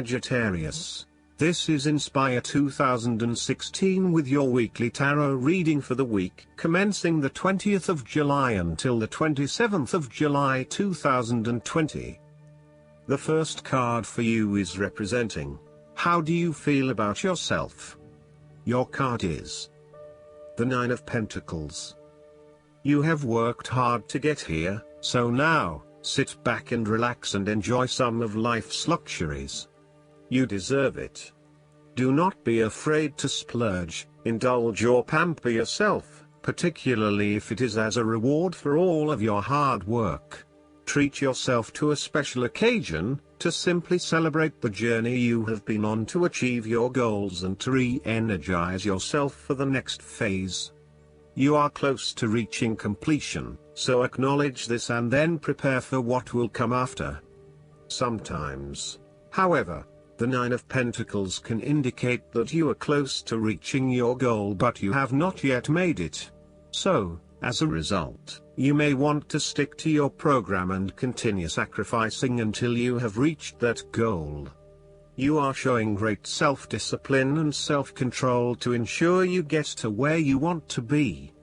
Sagittarius. This is Inspire 2016 with your weekly tarot reading for the week commencing the 20th of July until the 27th of July 2020. The first card for you is representing, how do you feel about yourself? Your card is the Nine of Pentacles. You have worked hard to get here, so now, sit back and relax and enjoy some of life's luxuries. You deserve it. Do not be afraid to splurge, indulge or pamper yourself, particularly if it is as a reward for all of your hard work. Treat yourself to a special occasion, to simply celebrate the journey you have been on to achieve your goals and to re-energize yourself for the next phase. You are close to reaching completion, so acknowledge this and then prepare for what will come after. Sometimes, however, the Nine of Pentacles can indicate that you are close to reaching your goal but you have not yet made it. So, as a result, you may want to stick to your program and continue sacrificing until you have reached that goal. You are showing great self-discipline and self-control to ensure you get to where you want to be.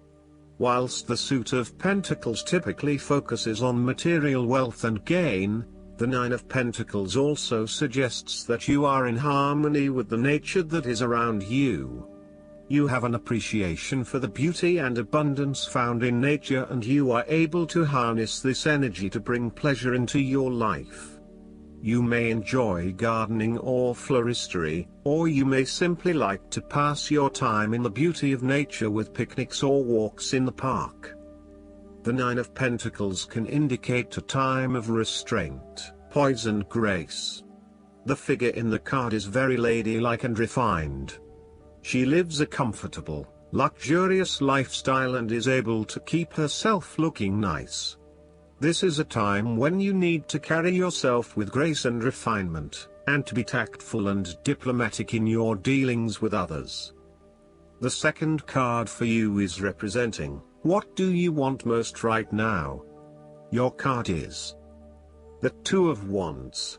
Whilst the Suit of Pentacles typically focuses on material wealth and gain, the Nine of Pentacles also suggests that you are in harmony with the nature that is around you. You have an appreciation for the beauty and abundance found in nature and you are able to harness this energy to bring pleasure into your life. You may enjoy gardening or floristry, or you may simply like to pass your time in the beauty of nature with picnics or walks in the park. The Nine of Pentacles can indicate a time of restraint, poise and grace. The figure in the card is very ladylike and refined. She lives a comfortable, luxurious lifestyle and is able to keep herself looking nice. This is a time when you need to carry yourself with grace and refinement, and to be tactful and diplomatic in your dealings with others. The second card for you is representing, what do you want most right now? Your card is the Two of Wands.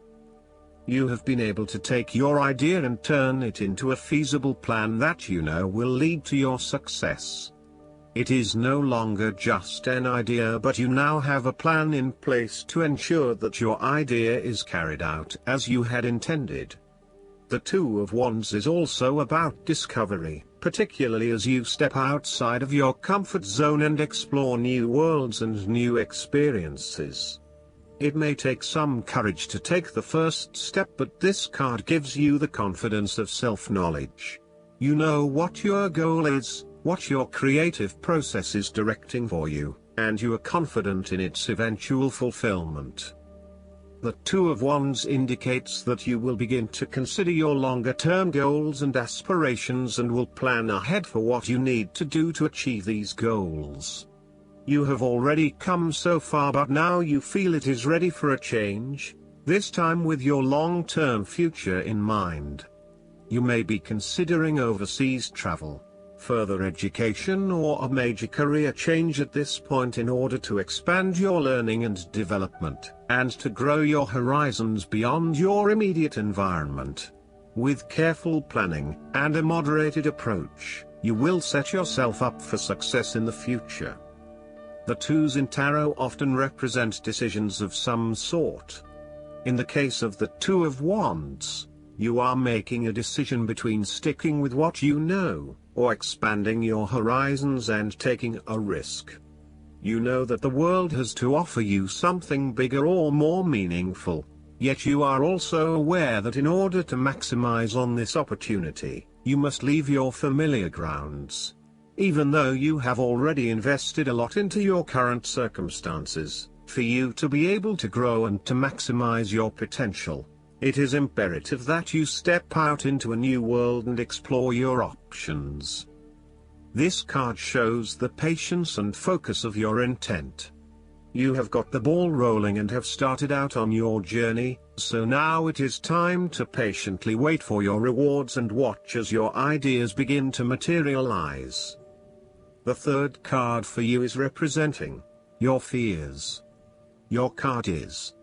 You have been able to take your idea and turn it into a feasible plan that you know will lead to your success. It is no longer just an idea but you now have a plan in place to ensure that your idea is carried out as you had intended. The Two of Wands is also about discovery, particularly as you step outside of your comfort zone and explore new worlds and new experiences. It may take some courage to take the first step, but this card gives you the confidence of self-knowledge. You know what your goal is, what your creative process is directing for you, and you are confident in its eventual fulfillment. The Two of Wands indicates that you will begin to consider your longer-term goals and aspirations and will plan ahead for what you need to do to achieve these goals. You have already come so far but now you feel it is ready for a change, this time with your long-term future in mind. You may be considering overseas travel, further education or a major career change at this point in order to expand your learning and development, and to grow your horizons beyond your immediate environment. With careful planning and a moderated approach, you will set yourself up for success in the future. The twos in tarot often represent decisions of some sort. In the case of the Two of Wands, you are making a decision between sticking with what you know, or expanding your horizons and taking a risk. You know that the world has to offer you something bigger or more meaningful, yet you are also aware that in order to maximize on this opportunity, you must leave your familiar grounds. Even though you have already invested a lot into your current circumstances, for you to be able to grow and to maximize your potential, it is imperative that you step out into a new world and explore your options. This card shows the patience and focus of your intent. You have got the ball rolling and have started out on your journey, so now it is time to patiently wait for your rewards and watch as your ideas begin to materialize. The third card for you is representing your fears. Your card is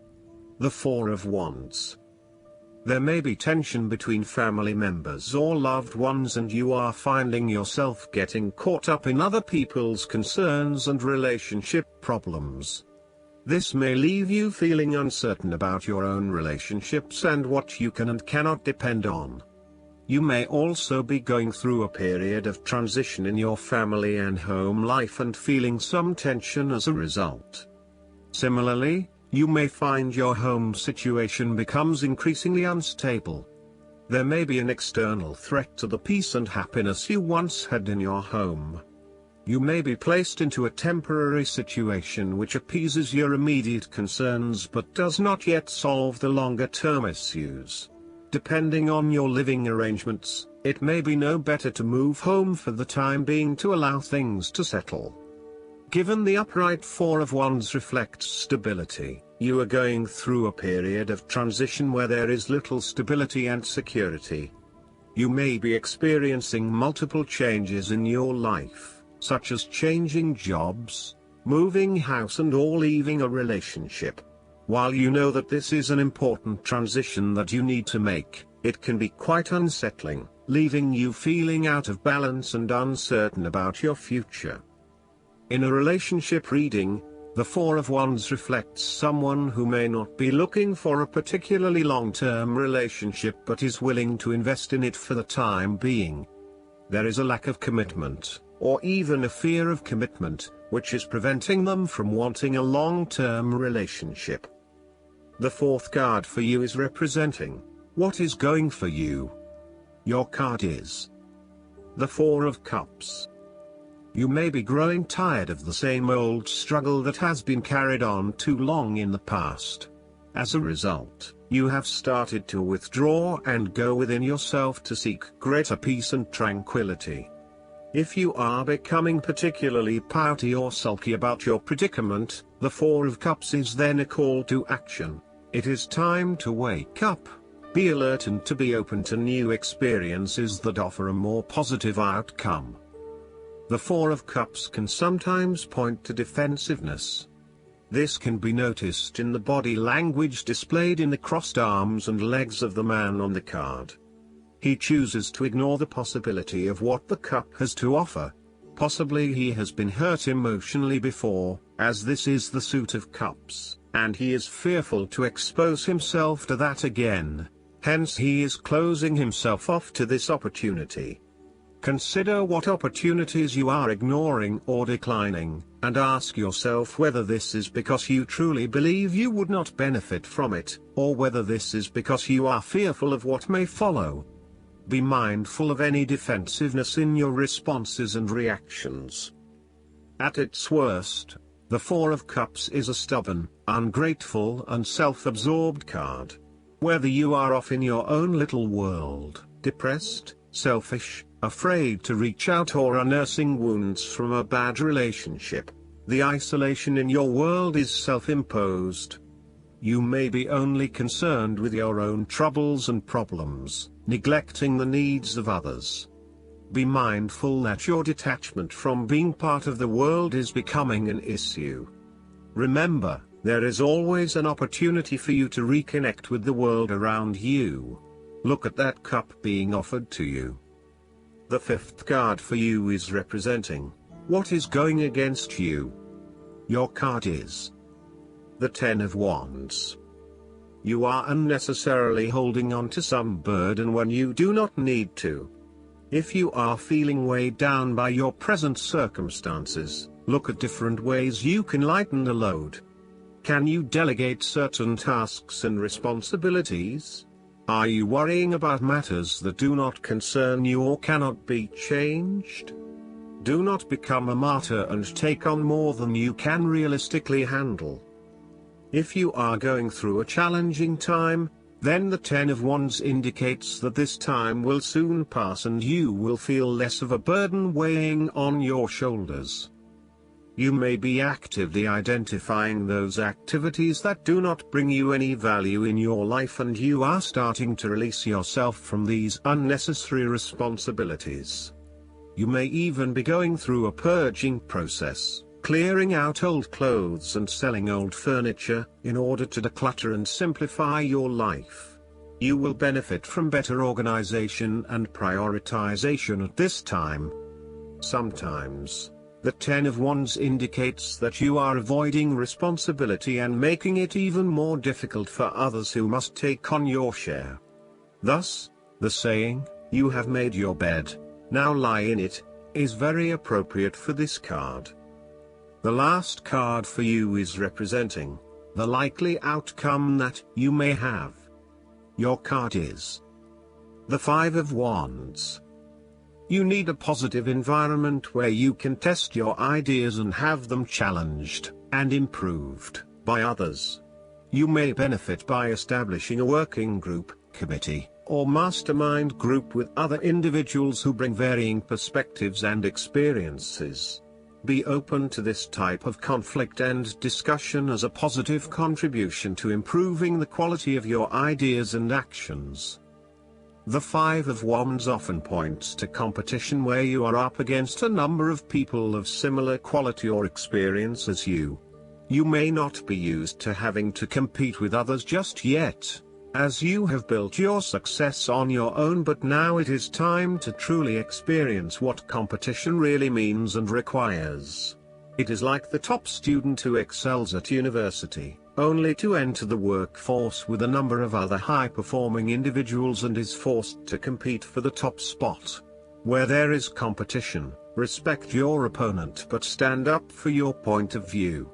the Four of Wands. There may be tension between family members or loved ones, and you are finding yourself getting caught up in other people's concerns and relationship problems. This may leave you feeling uncertain about your own relationships and what you can and cannot depend on. You may also be going through a period of transition in your family and home life and feeling some tension as a result. Similarly, you may find your home situation becomes increasingly unstable. There may be an external threat to the peace and happiness you once had in your home. You may be placed into a temporary situation which appeases your immediate concerns but does not yet solve the longer-term issues. Depending on your living arrangements, it may be no better to move home for the time being to allow things to settle. Given the upright Four of Wands reflects stability, you are going through a period of transition where there is little stability and security. You may be experiencing multiple changes in your life, such as changing jobs, moving house or leaving a relationship. While you know that this is an important transition that you need to make, it can be quite unsettling, leaving you feeling out of balance and uncertain about your future. In a relationship reading, the Four of Wands reflects someone who may not be looking for a particularly long-term relationship but is willing to invest in it for the time being. There is a lack of commitment, or even a fear of commitment, which is preventing them from wanting a long-term relationship. The fourth card for you is representing what is going for you. Your card is the Four of Cups. You may be growing tired of the same old struggle that has been carried on too long in the past. As a result, you have started to withdraw and go within yourself to seek greater peace and tranquility. If you are becoming particularly pouty or sulky about your predicament, the Four of Cups is then a call to action. It is time to wake up, be alert, and to be open to new experiences that offer a more positive outcome. The Four of Cups can sometimes point to defensiveness. This can be noticed in the body language displayed in the crossed arms and legs of the man on the card. He chooses to ignore the possibility of what the cup has to offer. Possibly he has been hurt emotionally before, as this is the Suit of Cups, and he is fearful to expose himself to that again. Hence he is closing himself off to this opportunity. Consider what opportunities you are ignoring or declining, and ask yourself whether this is because you truly believe you would not benefit from it, or whether this is because you are fearful of what may follow. Be mindful of any defensiveness in your responses and reactions. At its worst, the Four of Cups is a stubborn, ungrateful and self-absorbed card. Whether you are off in your own little world, depressed, selfish, afraid to reach out, or are nursing wounds from a bad relationship, the isolation in your world is self-imposed. You may be only concerned with your own troubles and problems, neglecting the needs of others. Be mindful that your detachment from being part of the world is becoming an issue. Remember, there is always an opportunity for you to reconnect with the world around you. Look at that cup being offered to you. The fifth card for you is representing what is going against you. Your card is the Ten of Wands. You are unnecessarily holding on to some burden when you do not need to. If you are feeling weighed down by your present circumstances, look at different ways you can lighten the load. Can you delegate certain tasks and responsibilities? Are you worrying about matters that do not concern you or cannot be changed? Do not become a martyr and take on more than you can realistically handle. If you are going through a challenging time, then the Ten of Wands indicates that this time will soon pass and you will feel less of a burden weighing on your shoulders. You may be actively identifying those activities that do not bring you any value in your life, and you are starting to release yourself from these unnecessary responsibilities. You may even be going through a purging process, clearing out old clothes and selling old furniture, in order to declutter and simplify your life. You will benefit from better organization and prioritization at this time. Sometimes, the Ten of Wands indicates that you are avoiding responsibility and making it even more difficult for others who must take on your share. Thus, the saying, "You have made your bed, now lie in it," is very appropriate for this card. The last card for you is representing the likely outcome that you may have. Your card is the Five of Wands. You need a positive environment where you can test your ideas and have them challenged and improved by others. You may benefit by establishing a working group, committee, or mastermind group with other individuals who bring varying perspectives and experiences. Be open to this type of conflict and discussion as a positive contribution to improving the quality of your ideas and actions. The Five of Wands often points to competition where you are up against a number of people of similar quality or experience as you. You may not be used to having to compete with others just yet, as you have built your success on your own, but now it is time to truly experience what competition really means and requires. It is like the top student who excels at university, only to enter the workforce with a number of other high-performing individuals and is forced to compete for the top spot. Where there is competition, respect your opponent but stand up for your point of view.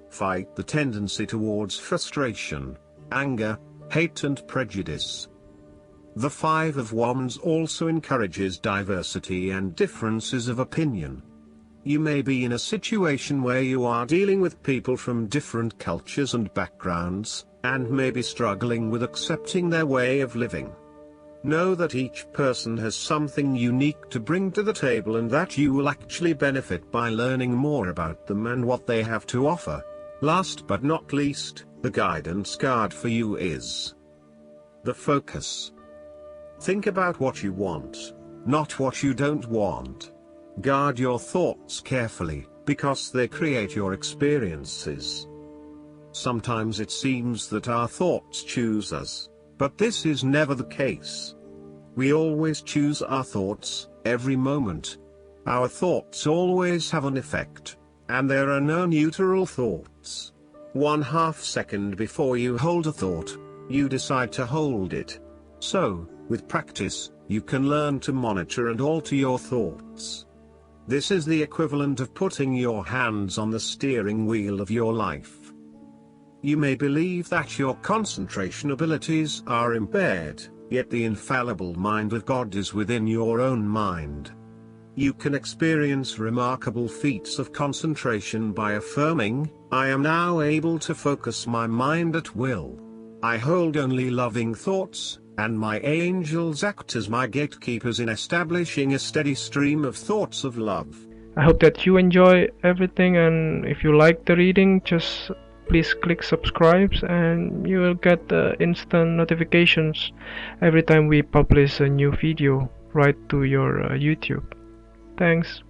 Fight the tendency towards frustration, anger, hate and prejudice. The Five of Wands also encourages diversity and differences of opinion. You may be in a situation where you are dealing with people from different cultures and backgrounds, and may be struggling with accepting their way of living. Know that each person has something unique to bring to the table and that you will actually benefit by learning more about them and what they have to offer. Last but not least, the guidance card for you is the Focus. Think about what you want, not what you don't want. Guard your thoughts carefully, because they create your experiences. Sometimes it seems that our thoughts choose us, but this is never the case. We always choose our thoughts, every moment. Our thoughts always have an effect, and there are no neutral thoughts. 1/2 second before you hold a thought, you decide to hold it. So, with practice, you can learn to monitor and alter your thoughts. This is the equivalent of putting your hands on the steering wheel of your life. You may believe that your concentration abilities are impaired, yet the infallible mind of God is within your own mind. You can experience remarkable feats of concentration by affirming, "I am now able to focus my mind at will. I hold only loving thoughts, and my angels act as my gatekeepers in establishing a steady stream of thoughts of love." I hope that you enjoy everything, and if you like the reading, just please click subscribe and you will get instant notifications every time we publish a new video right to your YouTube. Thanks.